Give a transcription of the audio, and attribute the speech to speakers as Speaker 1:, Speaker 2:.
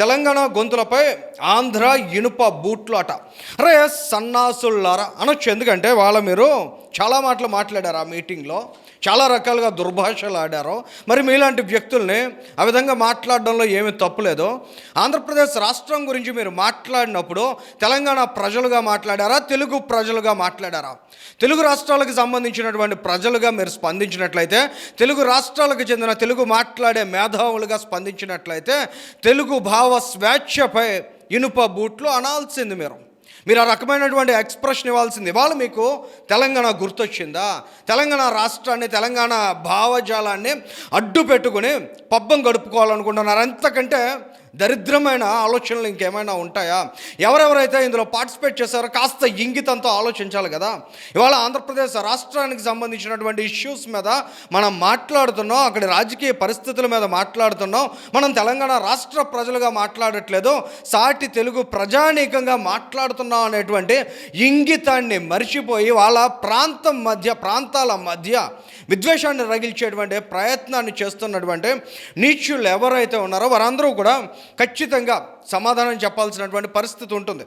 Speaker 1: తెలంగాణ గొంతులపై ఆంధ్ర ఇనుప బూట్లు అట. అరే సన్నాసుల్లారా అనొచ్చు. ఎందుకంటే వాళ్ళ మీరు చాలా మాటలు మాట్లాడారు ఆ మీటింగ్లో, చాలా రకాలుగా దుర్భాషలు ఆడారు. మరి మీలాంటి వ్యక్తుల్ని ఆ విధంగా మాట్లాడడంలో ఏమీ తప్పులేదు. ఆంధ్రప్రదేశ్ రాష్ట్రం గురించి మీరు మాట్లాడినప్పుడు తెలంగాణ ప్రజలుగా మాట్లాడారా, తెలుగు ప్రజలుగా మాట్లాడారా? తెలుగు రాష్ట్రాలకు సంబంధించినటువంటి ప్రజలుగా మీరు స్పందించినట్లయితే, తెలుగు రాష్ట్రాలకు చెందిన తెలుగు మాట్లాడే మేధావులుగా స్పందించినట్లయితే, తెలుగు భావ స్వేచ్ఛపై ఇనుప బూట్లు అనాల్సింది మీరు ఆ రకమైనటువంటి ఎక్స్ప్రెషన్ ఇవ్వాల్సింది. ఇవాళ మీకు తెలంగాణ గుర్తొచ్చిందా? తెలంగాణ రాష్ట్రాన్ని, తెలంగాణ భావజాలాన్ని అడ్డు పెట్టుకుని పబ్బం గడుపుకోవాలనుకుంటున్నారు. అంతకంటే దరిద్రమైన ఆలోచనలు ఇంకేమైనా ఉంటాయా? ఎవరెవరైతే ఇందులో పార్టిసిపేట్ చేశారో కాస్త ఇంగితంతో ఆలోచించాలి కదా. ఇవాళ ఆంధ్రప్రదేశ్ రాష్ట్రానికి సంబంధించినటువంటి ఇష్యూస్ మీద మనం మాట్లాడుతున్నాం, అక్కడి రాజకీయ పరిస్థితుల మీద మాట్లాడుతున్నాం. మనం తెలంగాణ రాష్ట్ర ప్రజలుగా మాట్లాడట్లేదు, సాటి తెలుగు ప్రజానీకంగా మాట్లాడుతున్నాం అనేటువంటి ఇంగితాన్ని మర్చిపోయి వాళ్ళ ప్రాంతాల మధ్య విద్వేషాన్ని రగిల్చేటువంటి ప్రయత్నాన్ని చేస్తున్నటువంటి నీచులు ఎవరైతే ఉన్నారో వారందరూ కూడా ఖచ్చితంగా సమాధానం చెప్పాల్సినటువంటి పరిస్థితి ఉంటుంది.